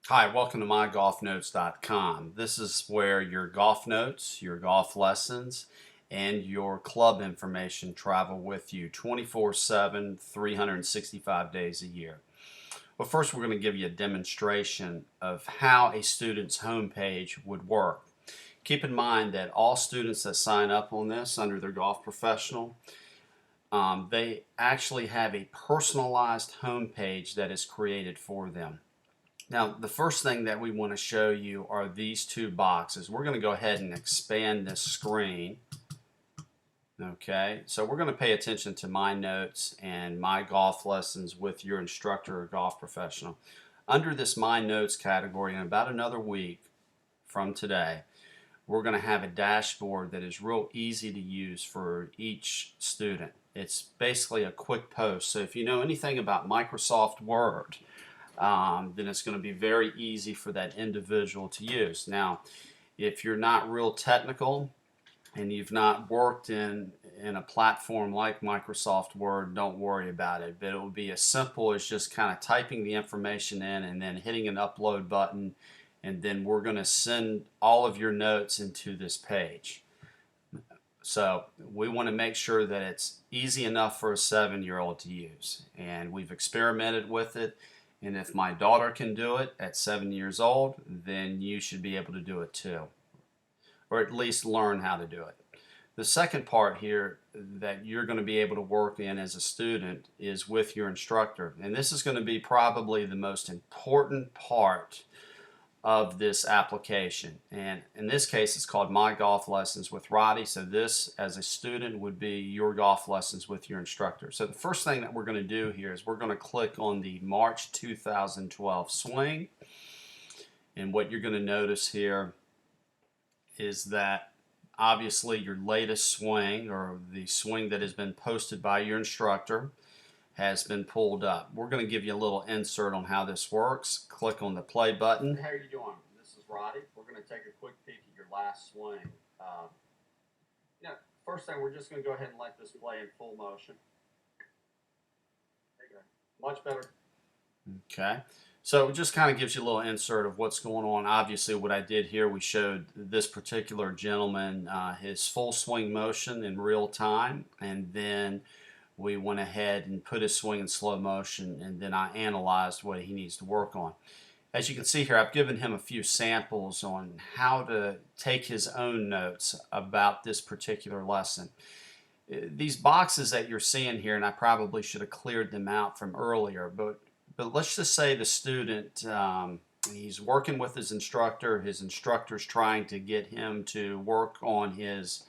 Hi, welcome to mygolfnotes.com. This is where your golf notes, your golf lessons, and your club information travel with you 24/7, 365 days a year. Well, first we're going to give you a demonstration of how a student's homepage would work. Keep in mind that all students that sign up on this under their golf professional, they actually have a personalized homepage that is created for them. Now, the first thing that we want to show you are these two boxes. We're going to go ahead and expand this screen. Okay, so we're going to pay attention to my notes and my golf lessons with your instructor or golf professional. Under this My Notes category, in about another week from today, we're going to have a dashboard that is real easy to use for each student. It's basically a quick post. So if you know anything about Microsoft Word, then it's going to be very easy for that individual to use. Now, if you're not real technical and you've not worked in a platform like Microsoft Word, don't worry about it. But it will be as simple as just kind of typing the information in and then hitting an upload button, and then we're going to send all of your notes into this page. So we want to make sure that it's easy enough for a 7-year-old to use, and we've experimented with it. And if my daughter can do it at 7 years old, then you should be able to do it too, or at least learn how to do it. The second part here that you're going to be able to work in as a student is with your instructor. And this is going to be probably the most important part of this application. And in this case, it's called My Golf Lessons with Roddy. So this, as a student, would be your golf lessons with your instructor. So the first thing that we're going to do here is we're going to click on the March 2012 swing. And what you're going to notice here is that obviously your latest swing, or the swing that has been posted by your instructor, has been pulled up. We're going to give you a little insert on how this works. Click on the play button. How are you doing? This is Roddy. We're going to take a quick peek at your last swing. First thing, we're just going to go ahead and let this play in full motion. There you go. Much better. Okay. So it just kind of gives you a little insert of what's going on. Obviously, what I did here, we showed this particular gentleman his full swing motion in real time, and then we went ahead and put his swing in slow motion, and then I analyzed what he needs to work on. As you can see here, I've given him a few samples on how to take his own notes about this particular lesson. These boxes that you're seeing here, and I probably should have cleared them out from earlier, but let's just say the student, he's working with his instructor's trying to get him to work on his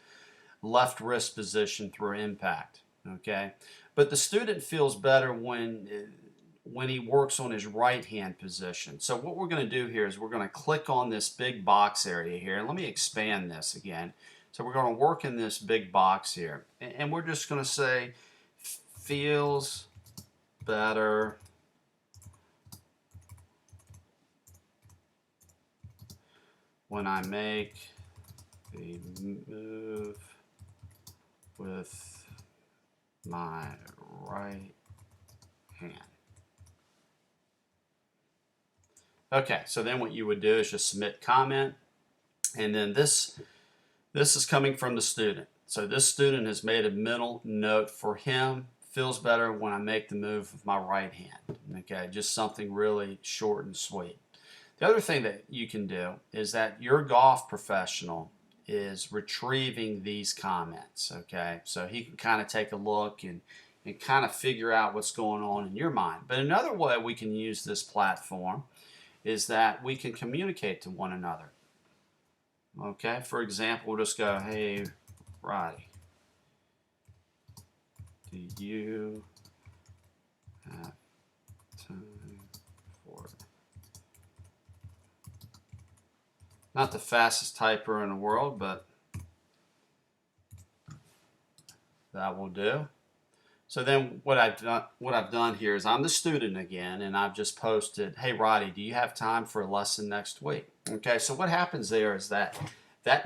left wrist position through impact. Okay, but the student feels better when he works on his right hand position. So what we're going to do here is we're going to click on this big box area here, and let me expand this again. So we're going to work in this big box here, and we're just going to say feels better when I make the move with my right hand. Okay, so then what you would do is just submit comment, and then this is coming from the student. So this student has made a mental note for him. Feels better when I make the move with my right hand. Okay, just something really short and sweet. The other thing that you can do is that your golf professional is retrieving these comments, okay? So he can kind of take a look and kind of figure out what's going on in your mind. But another way we can use this platform is that we can communicate to one another. Okay, for example, we'll just go, hey, Roddy, do you have time for it? Not the fastest typer in the world, but that will do. So then what I've done here is I'm the student again, and I've just posted, hey Roddy, do you have time for a lesson next week? Okay, so what happens there is that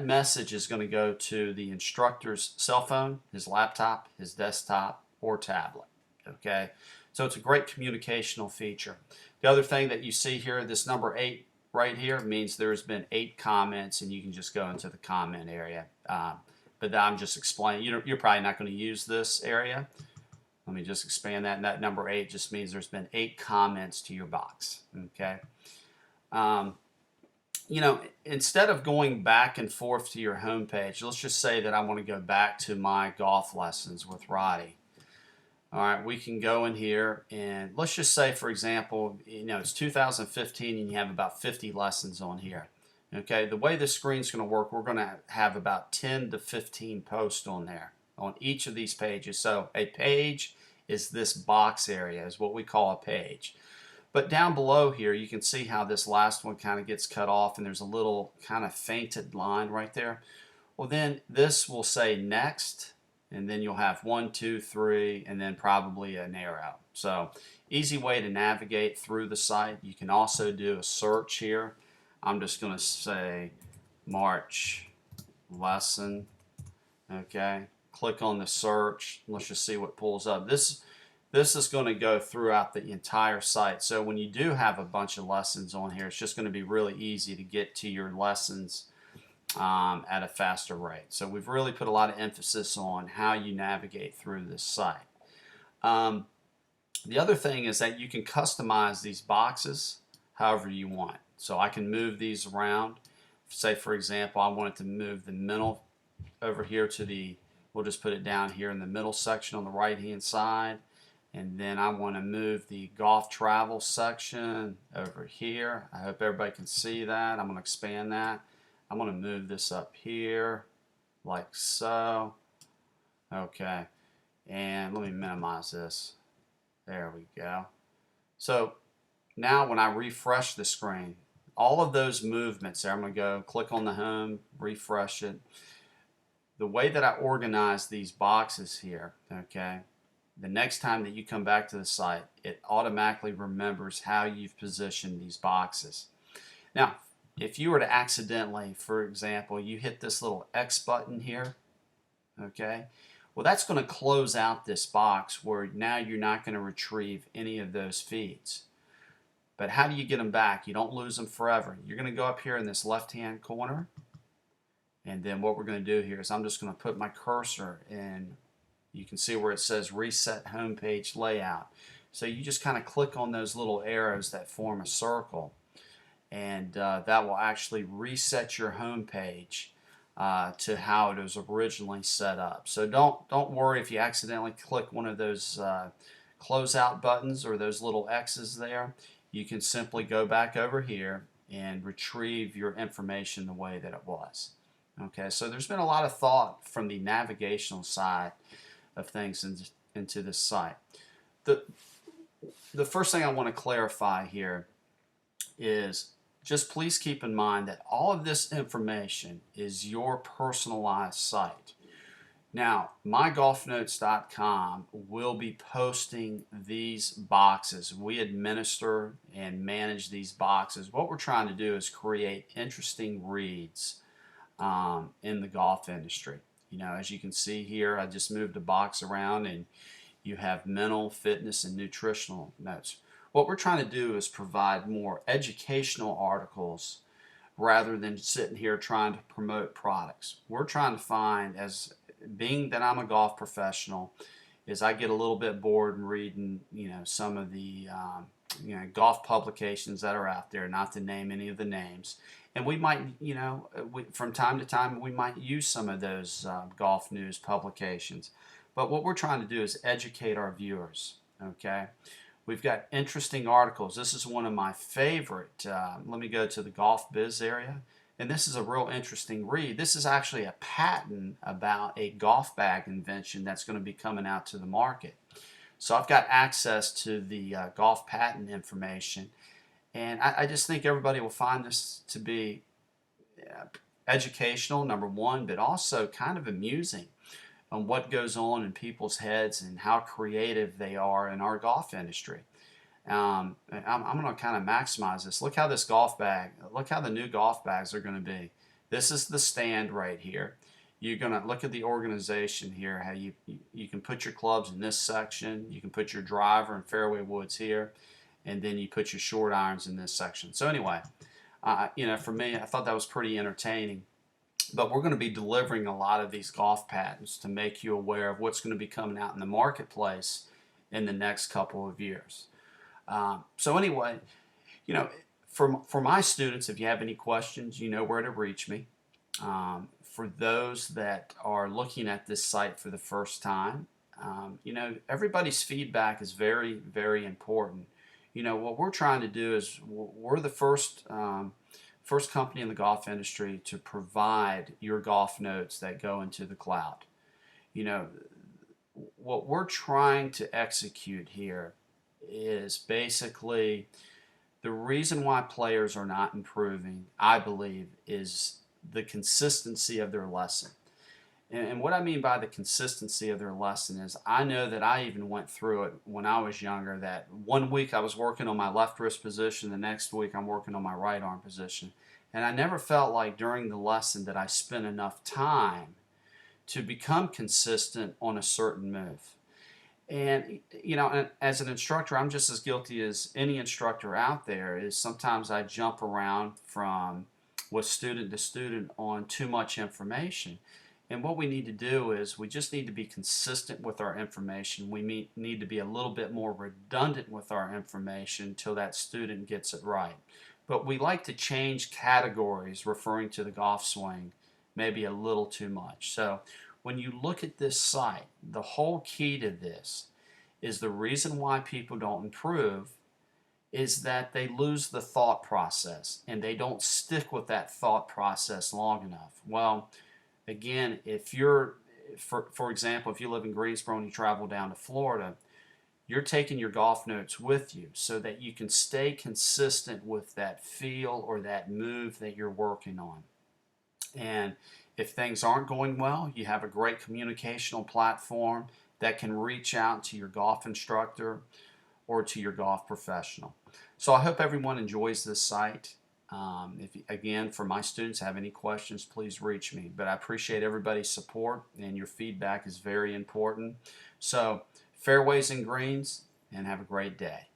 message is going to go to the instructor's cell phone, his laptop, his desktop, or tablet. Okay, So it's a great communicational feature. The other thing that you see here, this number 8 right here, means there's been 8 comments, and you can just go into the comment area. But I'm just explaining. You're probably not going to use this area. Let me just expand that. And that number 8 just means there's been 8 comments to your box. Okay. Instead of going back and forth to your home page, let's just say that I want to go back to my golf lessons with Roddy. All right, we can go in here and let's just say, for example, it's 2015 and you have about 50 lessons on here. Okay, the way this screen's going to work, we're going to have about 10 to 15 posts on there on each of these pages. So a page is this box area, is what we call a page. But down below here, you can see how this last one kind of gets cut off, and there's a little kind of fainted line right there. Well, then this will say next, and then you'll have 1, 2, 3, and then probably an arrow. So easy way to navigate through the site. You can also do a search here. I'm just going to say March lesson. Okay, click on the search. Let's just see what pulls up. This is going to go throughout the entire site. So when you do have a bunch of lessons on here, it's just going to be really easy to get to your lessons at a faster rate. So we've really put a lot of emphasis on how you navigate through this site. The other thing is that you can customize these boxes however you want. So I can move these around. Say, for example, I wanted to move the middle over here to the, we'll just put it down here in the middle section on the right hand side. And then I want to move the golf travel section over here. I hope everybody can see that. I'm going to expand that. I'm going to move this up here like so. Okay. And let me minimize this. There we go. So now when I refresh the screen, all of those movements there, I'm going to go click on the home, refresh it. The way that I organize these boxes here, okay, the next time that you come back to the site, it automatically remembers how you've positioned these boxes. Now, if you were to accidentally, for example, you hit this little X button here, okay, well, that's going to close out this box where now you're not going to retrieve any of those feeds. But how do you get them back? You don't lose them forever. You're going to go up here in this left-hand corner, and then what we're going to do here is I'm just going to put my cursor in. You can see where it says reset homepage layout. So you just kind of click on those little arrows that form a circle, and that will actually reset your homepage to how it was originally set up. So don't worry if you accidentally click one of those closeout buttons or those little X's there. You can simply go back over here and retrieve your information the way that it was. Okay, so there's been a lot of thought from the navigational side of things into this site. The first thing I want to clarify here is just please keep in mind that all of this information is your personalized site. Now, mygolfnotes.com will be posting these boxes. We administer and manage these boxes. What we're trying to do is create interesting reads in the golf industry. As you can see here, I just moved a box around and you have mental, fitness, and nutritional notes. What we're trying to do is provide more educational articles rather than sitting here trying to promote products. We're trying to find, as being that I'm a golf professional, is I get a little bit bored in reading, some of the golf publications that are out there, not to name any of the names. And we might, from time to time, we might use some of those golf news publications. But what we're trying to do is educate our viewers, okay? We've got interesting articles. This is one of my favorite. Let me go to the golf biz area. And this is a real interesting read. This is actually a patent about a golf bag invention that's going to be coming out to the market. So I've got access to the golf patent information. And I just think everybody will find this to be educational, number one, but also kind of amusing on what goes on in people's heads and how creative they are in our golf industry. I'm going to kind of maximize this. Look how this golf bag, look how the new golf bags are going to be. This is the stand right here. you're going to look at the organization here, how you can put your clubs in this section, you can put your driver and fairway woods here, and then you put your short irons in this section. So anyway, for me, I thought that was pretty entertaining. But we're going to be delivering a lot of these golf patents to make you aware of what's going to be coming out in the marketplace in the next couple of years. So anyway, for my students, if you have any questions, you know where to reach me. For those that are looking at this site for the first time, everybody's feedback is very, very important. What we're trying to do is we're the first company in the golf industry to provide your golf notes that go into the cloud. What we're trying to execute here is basically the reason why players are not improving, I believe, is the consistency of their lesson. And what I mean by the consistency of their lesson is I know that I even went through it when I was younger, that one week I was working on my left wrist position, the next week I'm working on my right arm position. And I never felt like during the lesson that I spent enough time to become consistent on a certain move. And, as an instructor, I'm just as guilty as any instructor out there. Is sometimes I jump around from with student to student on too much information. And what we need to do is we just need to be consistent with our information. We need to be a little bit more redundant with our information until that student gets it right. But we like to change categories referring to the golf swing maybe a little too much. So when you look at this site, the whole key to this is the reason why people don't improve is that they lose the thought process and they don't stick with that thought process long enough. Well, again, if you're, for example, if you live in Greensboro and you travel down to Florida, you're taking your golf notes with you so that you can stay consistent with that feel or that move that you're working on. And if things aren't going well, you have a great communicational platform that can reach out to your golf instructor or to your golf professional. So I hope everyone enjoys this site. Again, for my students, have any questions, please reach me. But I appreciate everybody's support, and your feedback is very important. So fairways and greens, and have a great day.